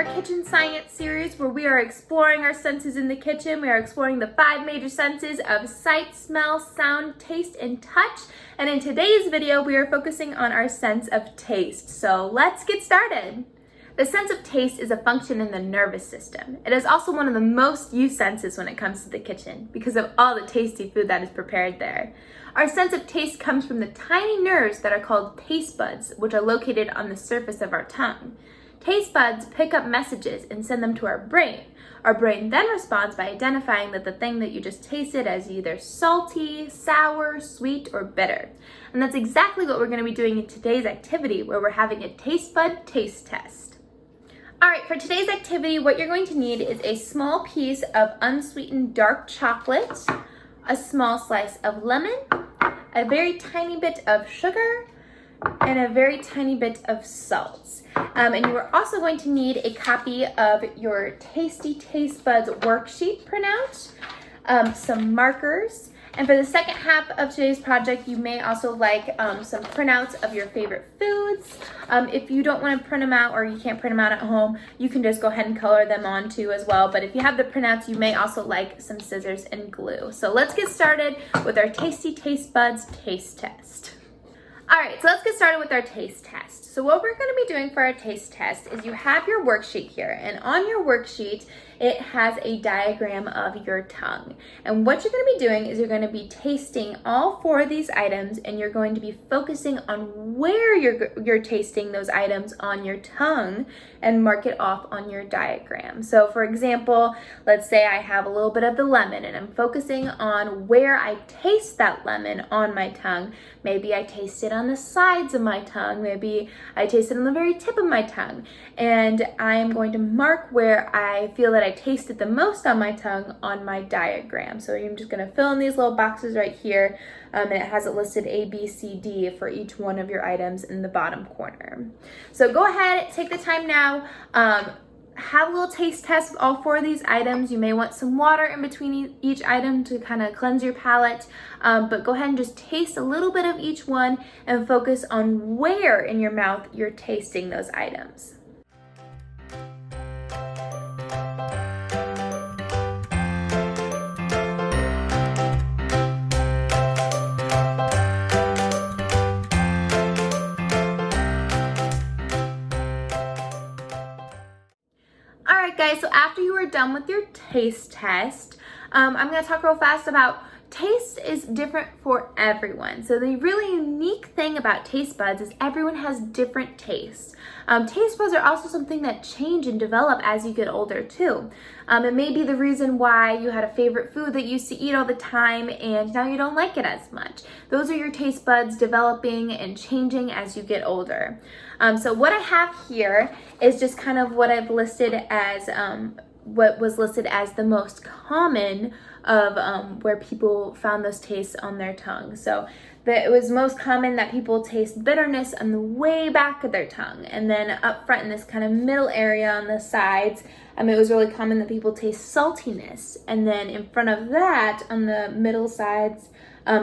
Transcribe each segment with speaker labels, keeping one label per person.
Speaker 1: our kitchen science series where we are exploring our senses in the kitchen. We are exploring the 5 major senses of sight, smell, sound, taste, and touch. And in today's video, we are focusing on our sense of taste. So let's get started. The sense of taste is a function in the nervous system. It is also one of the most used senses when it comes to the kitchen because of all the tasty food that is prepared there. Our sense of taste comes from the tiny nerves that are called taste buds, which are located on the surface of our tongue. Taste buds pick up messages and send them to our brain. Our brain then responds by identifying that the thing that you just tasted as either salty, sour, sweet, or bitter. And that's exactly what we're going to be doing in today's activity, where we're having a taste bud taste test. All right, for today's activity, what you're going to need is a small piece of unsweetened dark chocolate, a small slice of lemon, a very tiny bit of sugar, and a very tiny bit of salt. And you are also going to need a copy of your Tasty Taste Buds worksheet printout, some markers, and for the second half of today's project, you may also like some printouts of your favorite foods. If you don't want to print them out or you can't print them out at home, you can just go ahead and color them on too as well. But if you have the printouts, you may also like some scissors and glue. So let's get started with our Tasty Taste Buds taste test. All right, so let's get started with our taste test. So what we're going to be doing for our taste test is you have your worksheet here, and on your worksheet, it has a diagram of your tongue. And what you're going to be doing is you're going to be tasting all 4 of these items, and you're going to be focusing on where you're tasting those items on your tongue and mark it off on your diagram. So for example, let's say I have a little bit of the lemon and I'm focusing on where I taste that lemon on my tongue. Maybe I taste it on the sides of my tongue. Maybe I taste it on the very tip of my tongue. And I'm going to mark where I feel that I tasted the most on my tongue on my diagram. So I'm just going to fill in these little boxes right here, and it has it listed A, B, C, D for each one of your items in the bottom corner. So go ahead, take the time now, have a little taste test of all 4 of these items. You may want some water in between each item to kind of cleanse your palate, but go ahead and just taste a little bit of each one and focus on where in your mouth you're tasting those items. Alright guys, so after you are done with your taste test, I'm going to talk real fast about taste is different for everyone. So the really unique thing about taste buds is everyone has different tastes. Taste buds are also something that change and develop as you get older too. It may be the reason why you had a favorite food that you used to eat all the time and now you don't like it as much. Those are your taste buds developing and changing as you get older. So what I have here is just kind of what I've listed as what was listed as the most common of where people found those tastes on their tongue. So it was most common that people taste bitterness on the way back of their tongue, and then up front in this kind of middle area on the sides, it was really common that people taste saltiness, and then in front of that on the middle sides,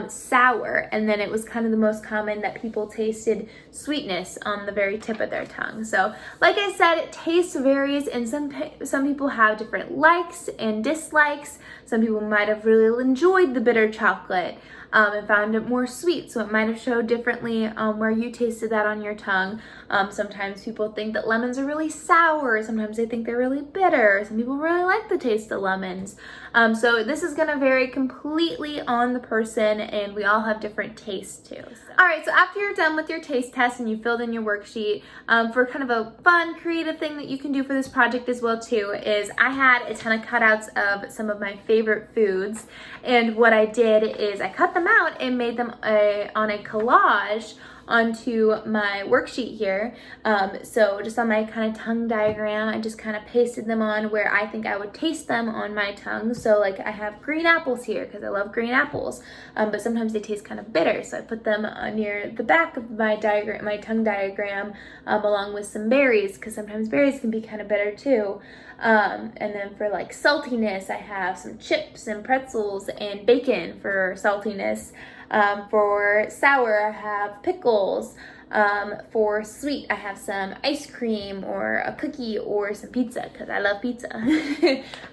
Speaker 1: sour, and then it was kind of the most common that people tasted sweetness on the very tip of their tongue. So like I said, taste varies, and some people have different likes and dislikes. Some people might have really enjoyed the bitter chocolate and found it more sweet, so it might have showed differently where you tasted that on your tongue. Sometimes people think that lemons are really sour, sometimes they think they're really bitter, some people really like the taste of lemons. So this is going to vary completely on the person, and we all have different tastes too. Alright, so after you're done with your taste test and you filled in your worksheet, for kind of a fun, creative thing that you can do for this project as well too, is I had a ton of cutouts of some of my favorite foods, and what I did is I cut them out and made them on a collage onto my worksheet here. So just on my kind of tongue diagram, I just kind of pasted them on where I think I would taste them on my tongue. So like I have green apples here because I love green apples, but sometimes they taste kind of bitter. So I put them near the back of my diagram, my tongue diagram, along with some berries, because sometimes berries can be kind of bitter too. And then for like saltiness, I have some chips and pretzels and bacon for saltiness. For sour, I have pickles. For sweet, I have some ice cream or a cookie or some pizza because I love pizza.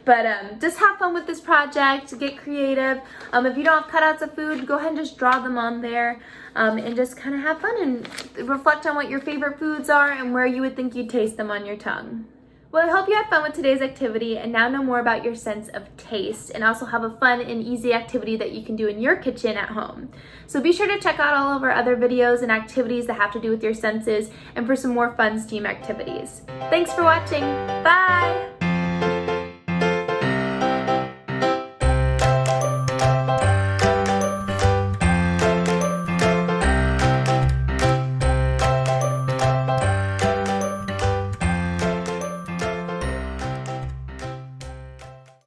Speaker 1: But just have fun with this project, get creative. If you don't have cutouts of food, go ahead and just draw them on there and just kind of have fun and reflect on what your favorite foods are and where you would think you'd taste them on your tongue. Well, I hope you had fun with today's activity and now know more about your sense of taste and also have a fun and easy activity that you can do in your kitchen at home. So be sure to check out all of our other videos and activities that have to do with your senses and for some more fun STEAM activities. Thanks for watching. Bye!